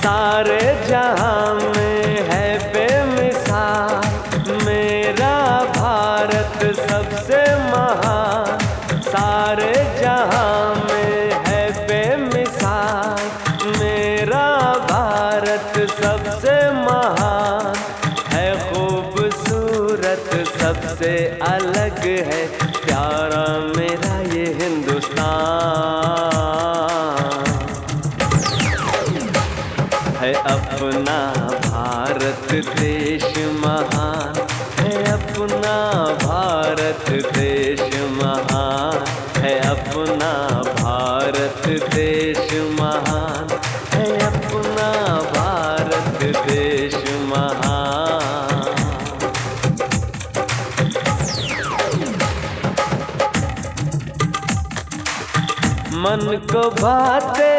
सारे जहां में है बेमिसाल मेरा भारत सबसे महान। सारे जहां में है बेमिसाल मेरा भारत सबसे महान है। खूबसूरत सबसे अलग है प्यारा मेरा ये हिंदुस्तान है। अपना भारत देश महान है, अपना भारत देश महान है, अपना भारत देश महान है, अपना भारत देश महान। मन को भाते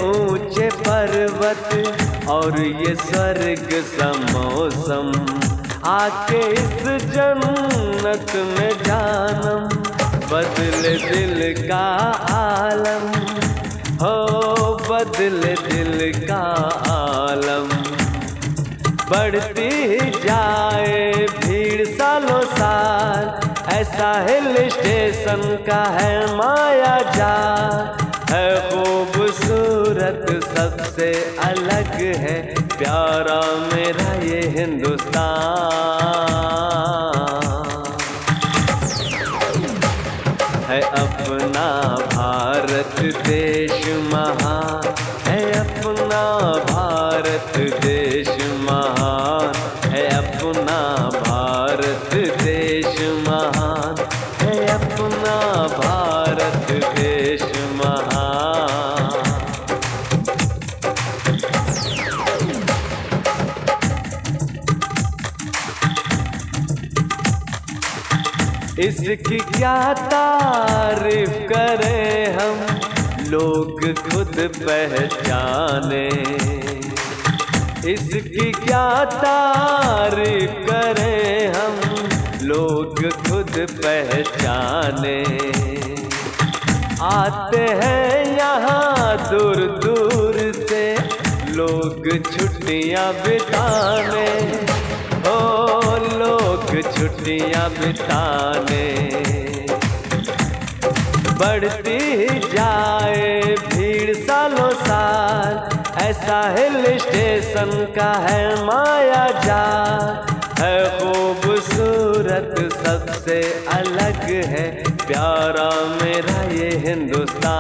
ऊंचे पर्वत और ये स्वर्ग सा मौसम, आके इस जन्नत में जानम बदले दिल का आलम हो, बदले दिल का आलम। बढ़ती जाए भीड़ सालों साल ऐसा हिल स्टेशन का है माया जाल है। खूबसूरत सबसे अलग है प्यारा मेरा ये हिंदुस्तान है। अपना भारत देश महान है, अपना भारत देश महान है, अपना भारत देश महान है, अपना भारत देश महान। इसकी क्या तारीफ करें हम लोग खुद पहचाने, इसकी क्या तारीफ करें हम लोग खुद पहचाने। आते हैं यहाँ दूर दूर से लोग छुट्टियाँ बिताने, ओ लोग छुट्टियाँ बिताने। बढ़ती जाए भीड़ सालों साल ऐसा हिल स्टेशन का है माया जाल है। खूबसूरत सबसे अलग है प्यारा मेरा ये हिंदुस्तान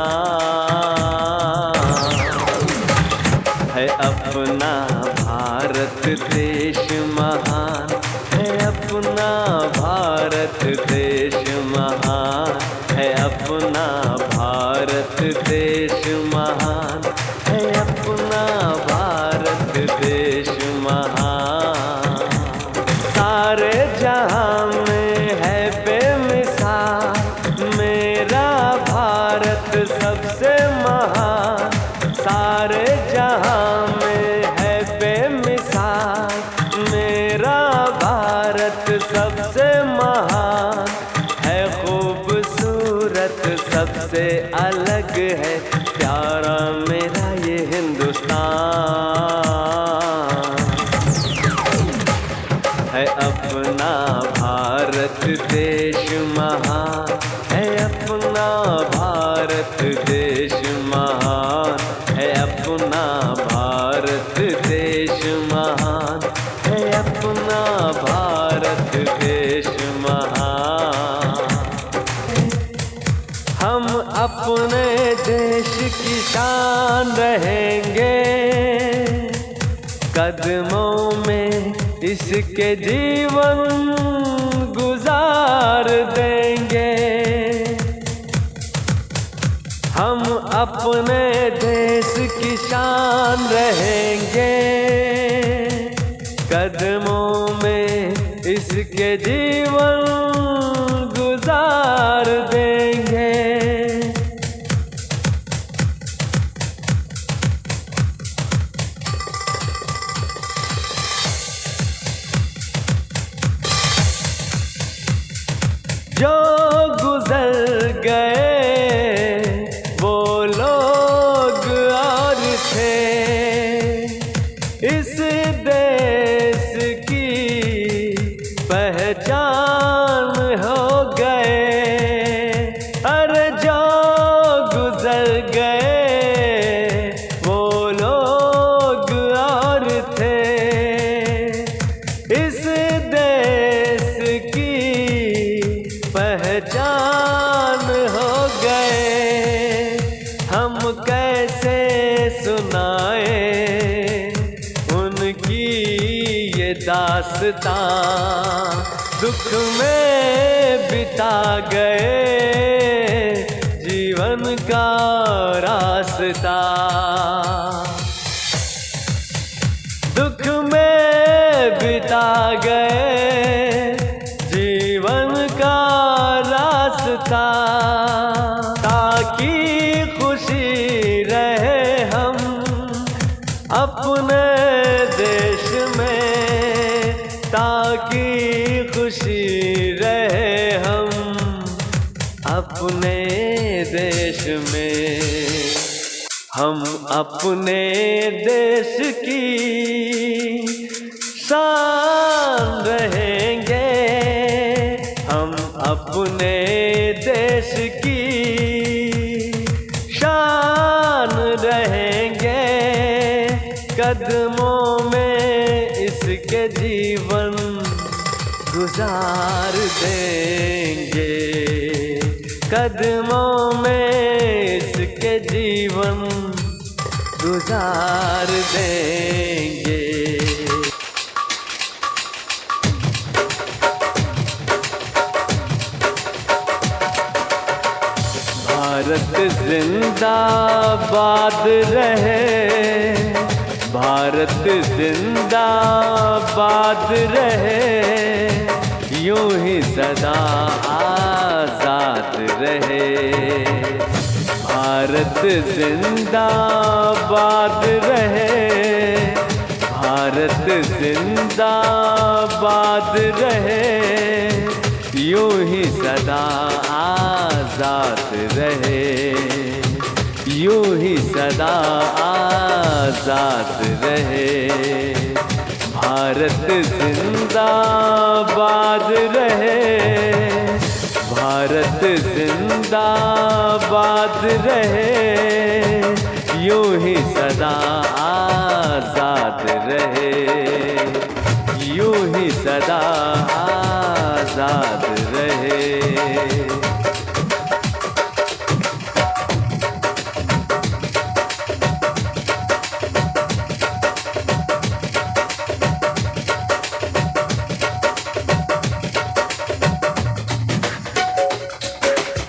है। अपना भारत देश महान है, अपना भारत देश महान है, अपना भारत देश महान है, अपना भारत देश महान। सारे जहां में है बेमिसाल मेरा भारत सबसे महान। सारे जहां में है बेमिसाल मेरा भारत सबसे महान है। खूबसूरत सबसे अलग है प्यारा मेरा ये हिंदुस्तान है। अपना भारत देश महान है, अपना भारत देश महान है, अपना भारत देश महान है, अपना भारत देश महान। हम अपने देश की शान रहेंगे, कदमों में इसके जीवन गुजार देंगे। हम अपने देश की शान रहेंगे, कदमों में इसके जीवन गुजार देंगे। जो गुजर गए वो लोग और थे, गए वो लोग और थे, इस देश की पहचान हो गए। हम कैसे सुनाए उनकी ये दास्तां, दुख में बिता गए जीवन का रास्ता। दुख में बिता गए जीवन का रास्ता, ताकि खुशी रहे हम अपने देश में, ताकि खुशी रहे हम अपने देश में। हम अपने देश की शान रहेंगे, हम अपने देश की शान रहेंगे। कदमों में इसके जीवन गुजार देंगे, कदमों में इसके जीवन गुजार देंगे। भारत जिंदाबाद रहे, भारत जिंदाबाद रहे, यूं ही सदा आजाद रहे। भारत जिंदाबाद रहे, भारत जिंदाबाद रहे, यूं ही सदा आजाद रहे, यूं ही सदा आजाद रहे। भारत जिंदाबाद रहे, भारत जिंदाबाद रहे, यूं ही सदा आजाद रहे, यूं ही सदा आजाद रहे।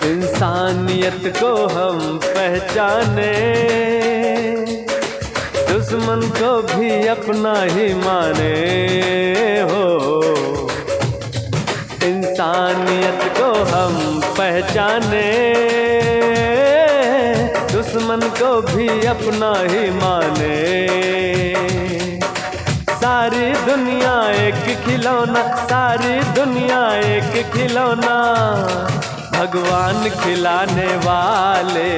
इंसानियत को हम पहचाने, दुश्मन को भी अपना ही माने हो। इंसानियत को हम पहचाने, दुश्मन को भी अपना ही माने। सारी दुनिया एक खिलौना, सारी दुनिया एक खिलौना, भगवान खिलाने वाले।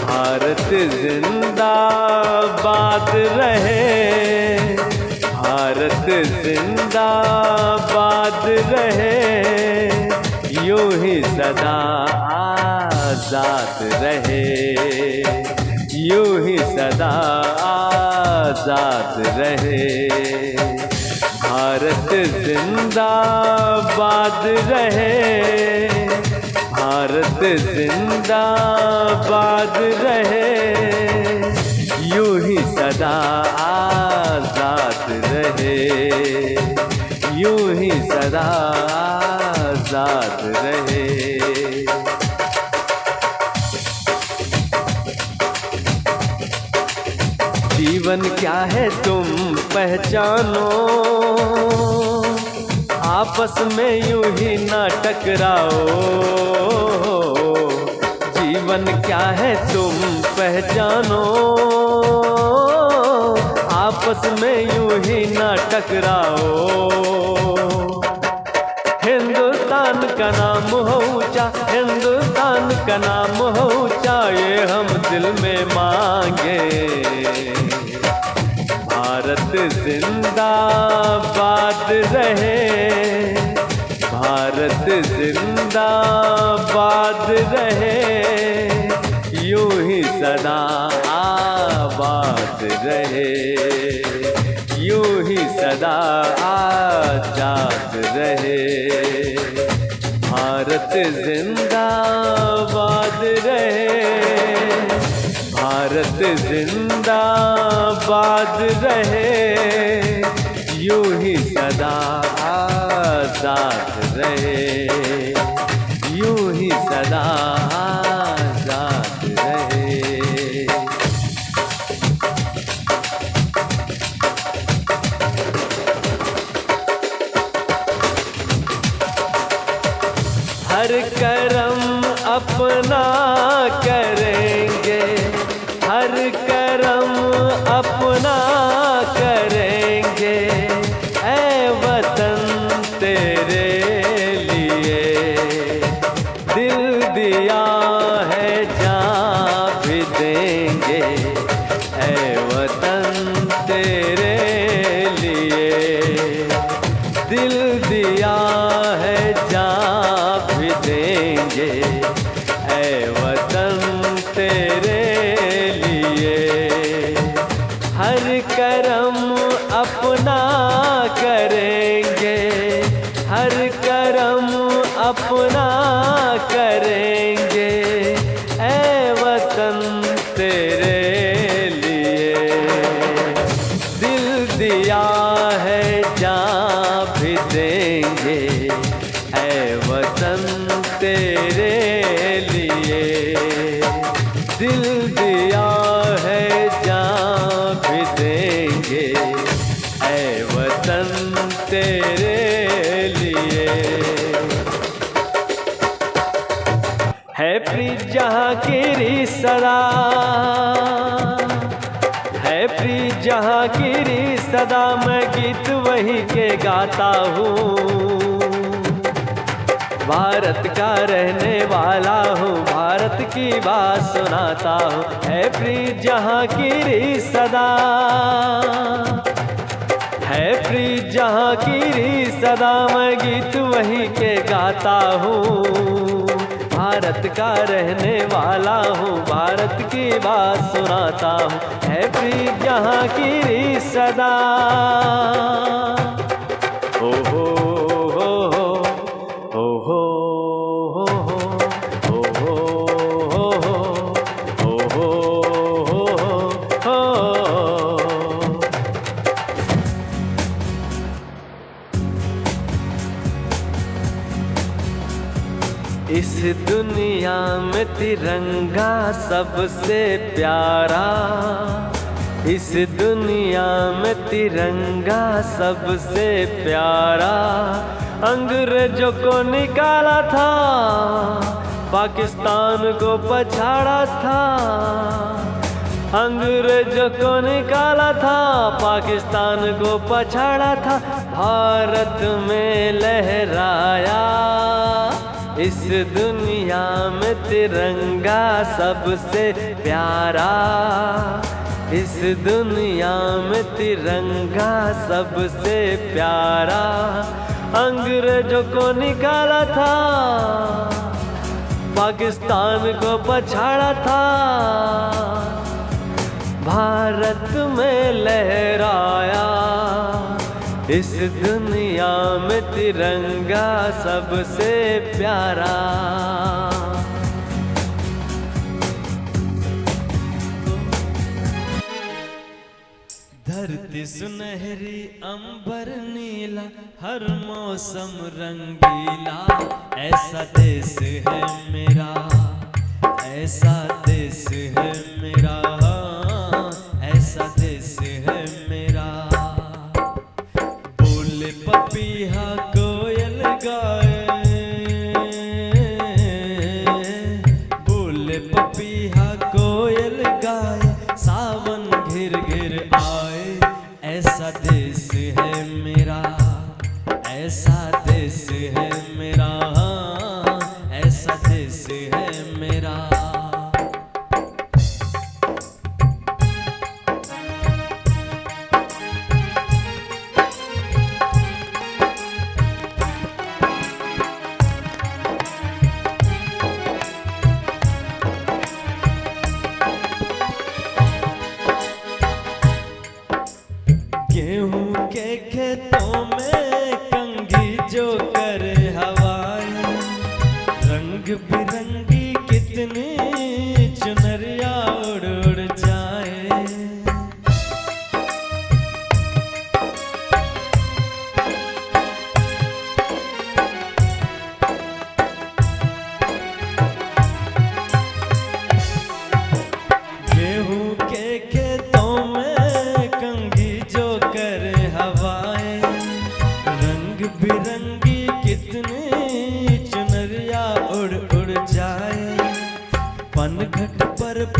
भारत जिंदाबाद रहे, भारत जिंदाबाद रहे, यूं ही सदा आजाद रहे, यूं ही सदा आजाद रहे। भारत जिंदाबाद रहे, भारत जिंदाबाद रहे, यूं ही सदा आजाद रहे, यूं ही सदा आजाद रहे। जीवन क्या है तुम पहचानो, आपस में यूं ही ना टकराओ। जीवन क्या है तुम पहचानो, आपस में यूं ही ना टकराओ। हिंदुस्तान का नाम हो ऊंचा, हिंदुस्तान का नाम हो ऊंचा, ये हम दिल में मांगे। भारत जिंदाबाद रहे, भारत जिंदाबाद रहे, सदा आबाद रहे, यूं ही सदा आजाद रहे। भारत जिंदाबाद रहे, भारत जिंदाबाद रहे, यूं ही सदा आजाद रहे, यूं ही सदा आजाद रहे। हर करम अपना करेंगे, हर करम अपना करेंगे, ऐ वतन तेरे लिए दिल दिया है जान भी देंगे, ऐ वतन तेरे लिए दिल दिया है जान भी देंगे, ऐ वतन तेरे लिए। हर करम अपना करेंगे, हर करम अपना करेंगे, ऐ वतन तेरे लिए दिल दिया है जान भी देंगे, ऐ वतन तेरे लिए दिल दिया है जान भी देंगे, ऐ वतन तेरे लिए। है प्रीत जहाँ की सदा, है प्रीत जहाँ की सदा, मैं गीत वही के गाता हूँ। भारत का रहने वाला हूँ, भारत की बात सुनाता हूँ। है प्रीत जहाँ की सदा, है प्रीत जहाँ की सदा, मैं गीत वही के गाता हूँ। भारत का रहने वाला हूँ, भारत की बात सुनाता हूँ। है प्रीत जहाँ की सदा। ओ हो हो हो ओ हो हो हो हो हो हो हो। इस दुनिया में तिरंगा सबसे प्यारा, इस दुनिया में तिरंगा सबसे प्यारा। अंग्रेजों को निकाला था, पाकिस्तान को पछाड़ा था। अंग्रेजों को निकाला था, पाकिस्तान को पछाड़ा था। भारत में लहराया, इस दुनिया में तिरंगा सबसे प्यारा। इस दुनिया में तिरंगा सबसे प्यारा। अंग्रेजों को निकाला था, पाकिस्तान को पछाड़ा था। भारत में लहराया, इस दुनिया में तिरंगा सबसे प्यारा। धरती सुनहरी अंबर नीला, हर मौसम रंगीला। ऐसा देश है मेरा, ऐसा देश है मेरा, ऐसा देश है मेरा। बोले पपीहा कोयल गाए, बोले पपीहा कोयल गाए। सावन घिर घिर आए, ऐसा देश है मेरा, ऐसा देश है मेरा, ऐसा देश है मेरा।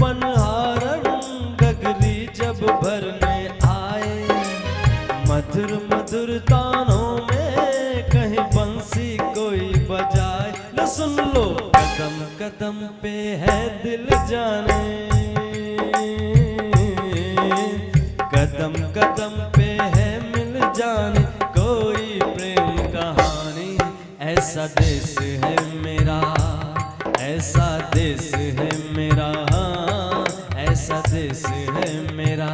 पनहारन गगरी जब भरने आए, मधुर मधुर तानों में कहीं बंसी कोई बजाए। लो सुन लो, कदम कदम पे है दिल जाने, कदम कदम पे है मिल जाने कोई प्रेम कहानी। ऐसा देश है मेरा, ऐसा देश है मेरा, ऐसा देश है मेरा।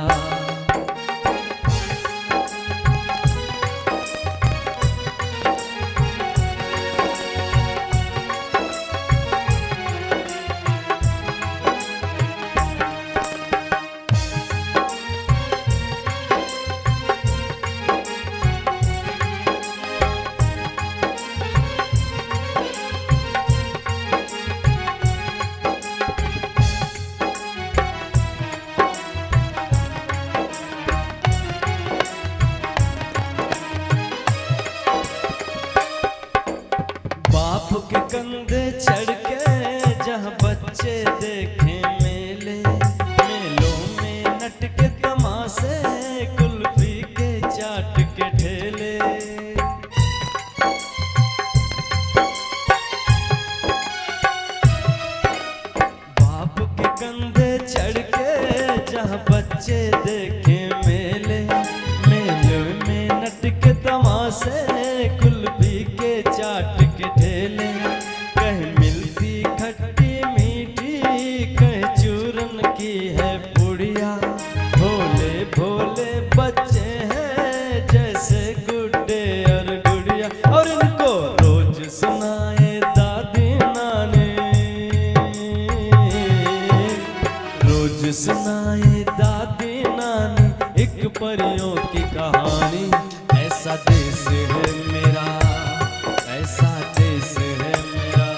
बाप के कंधे चढ़ के जहाँ बच्चे देखे मेले, मेलों में नट के तमाशे, कुल्फी के चाट के ठेले। बाप के कंधे चढ़ के जहाँ बच्चे देखे मेले, मेलों में नट के तमाशे, कुल्फी के चाट के ठेले। कहीं मिलती खट्टी मीठी, कहीं चूरन की है पुड़िया। भोले भोले बच्चे हैं जैसे गुड्डे और गुड़िया, और इनको रोज सुनाए दादी नानी, रोज सुनाए दादी नानी एक परियों की कहानी। ऐसा देश है मेरा, ऐसा देश है मेरा।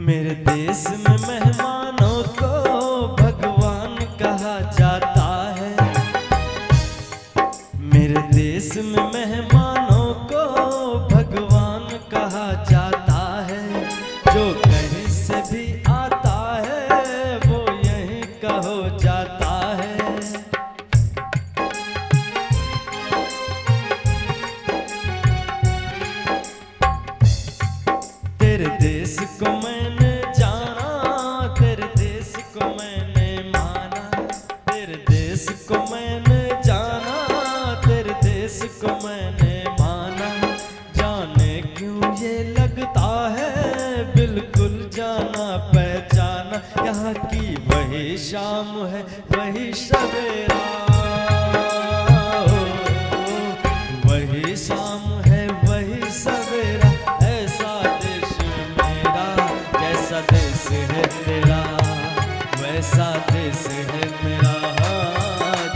मेरे देश में मेहमानों को भगवान कहा जाता है, मेरे देश में मेहमानों को भगवान कहा जाता है। जो कहीं से भी आता है वो यहीं का हो जाता है। तेरे देश को मैंने जाना, तेरे देश को मैंने माना, तेरे देश को मैंने जाना, तेरे देश को मैंने माना। जाने क्यों ये लगता है बिल्कुल जाना पहचाना, यहाँ की वही शाम है वही सवेरा, वही शाम है वही सवेरा। ऐसा देश मेरा, जैसा देश है तेरा, वैसा देश है मेरा,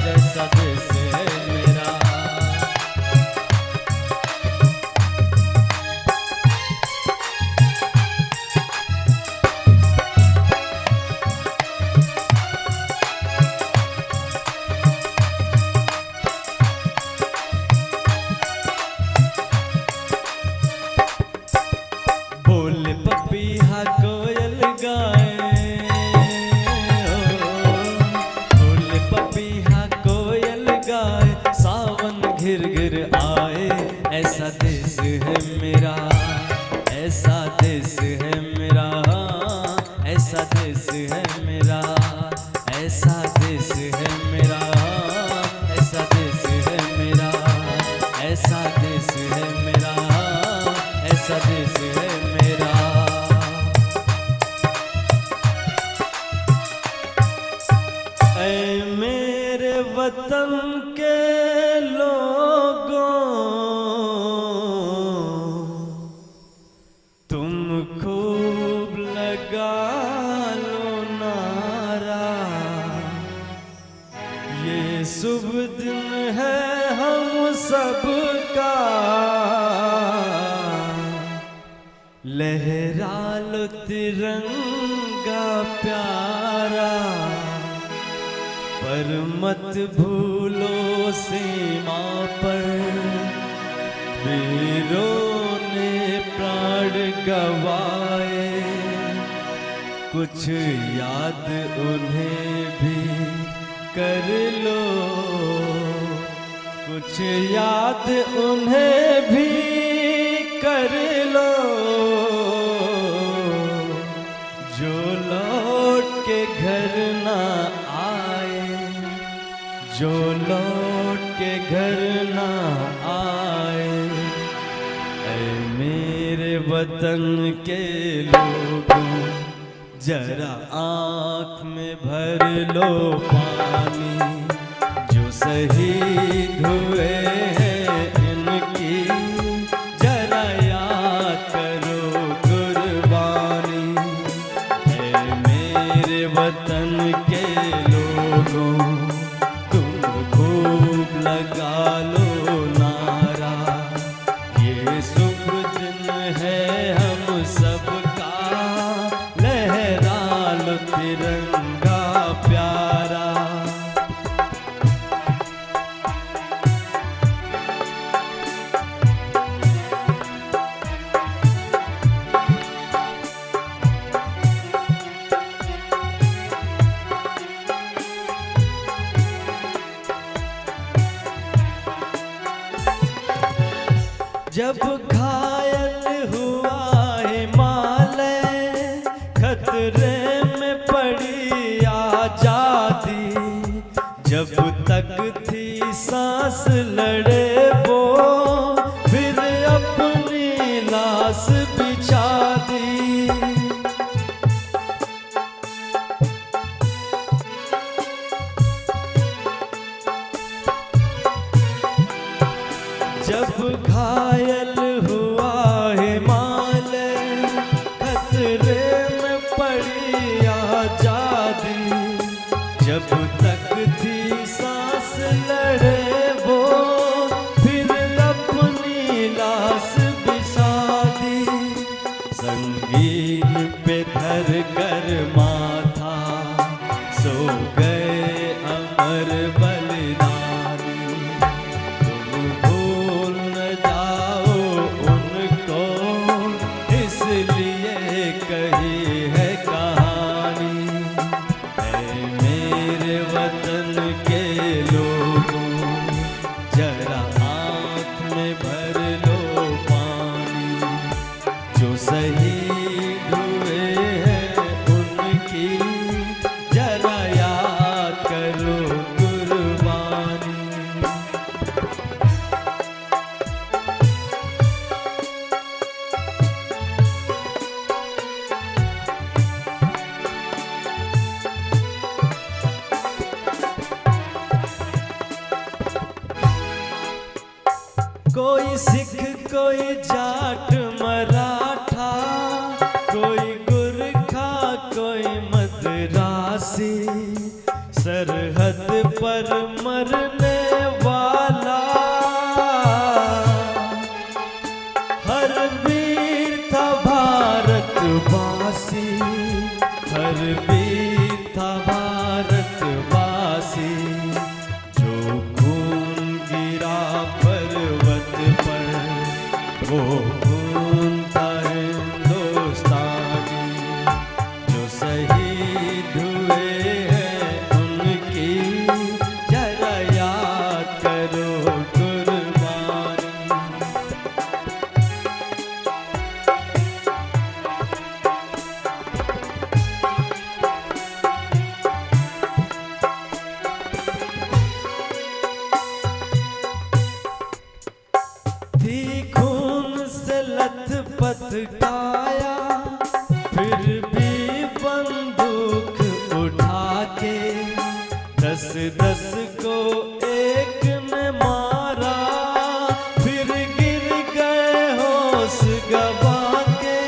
जैसा देश है मेरा। बोले पपीहा कोयल गाए, बोले पपीहा कोयल गाए, सावन घिर घिर आए। ऐसा देश है मेरा, ऐसा देश है मेरा, ऐसा देश है मेरा, ऐसा देश है मेरा, ऐसा देश है मेरा, ऐसा देश है मेरा, ऐसा देश है मेरा। ऐ मेरे वतन के लोगों, तुम खूब लगा लो नारा, ये शुभ दिन है हम सबका, लहरा लो तिरंगा होगा प्यारा, पर मत भूलो सीमा पर वीरों ने प्राण गवाए। कुछ याद उन्हें भी कर लो, कुछ याद उन्हें भी कर लो, जो लौट के घर ना आए, जो लौट के घर ना आए। ऐ मेरे वतन के लोगों, जरा आँख में भर लो पानी, जो शहीद हुए हैं इनकी जरा याद करो कुर्बानी। ऐ मेरे वतन के लोगों, तुम खूब लगा लो नारा, ये शुभ दिन है हम सबका, लहरा लो तिरंगा प्यारा। जब घायल हुआ हिमालय, खतरे में पड़ी आजादी, जब तक थी सांस लड़े वो, फिर अपनी लाश बिछा दी। जब घायल हुआ हिमालय, खतरे में पड़ी आजादी, जब तक थी सांस लड़े वो, फिर अपनी लाश बिछा दी। संगीन पे धर कर माथा, सो गए अमर बलिदानी। इसलिए कही है कहानी, ऐ मेरे वतन के लोगों, जरा आँख में भर लो पानी, जो शहीद हुए हैं उनकी जरा याद करो कुर्बानी। कोई सिख, कोई जाट मराठा, कोई गुरखा, कोई मद्रासी, सरहद पर मरने वाला हर वीर था भारतवासी, हर वीर था भारतवासी। जो खून गिरा पर्वत पर, वो खून था हिंदुस्तानी, जो शहीद हुए हैं उनकी जरा याद करो कुर्बानी। थी खून से लथपथ काया, फिर भी बंदूक उठा के 10-10 को एक ने मारा, फिर गिर गए होश गवा के।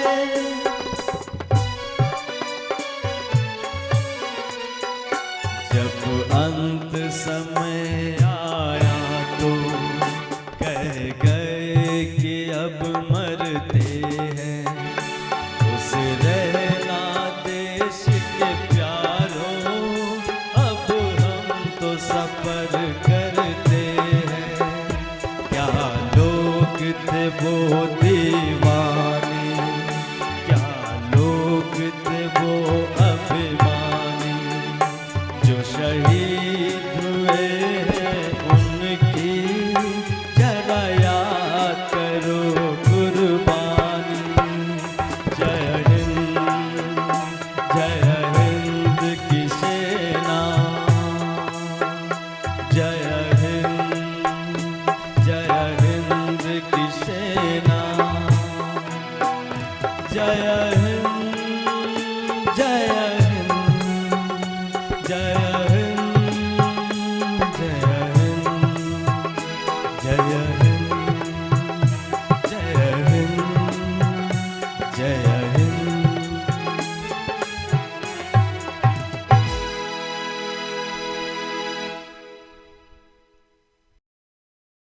जब अंत समय आया तो कह गए कि अब मरते हैं, उस रहना देश पर करते हैं। क्या लोग थे वो दीवाने, क्या लोग थे वो अभिमानी, जो शहीद हुए हैं उनकी जरा याद करो कुर्बानी। जय हिंद, जय हिंद की सेना, जय हिंद, जय हिंद की सेना, जय हिंद, जय हिंद, जय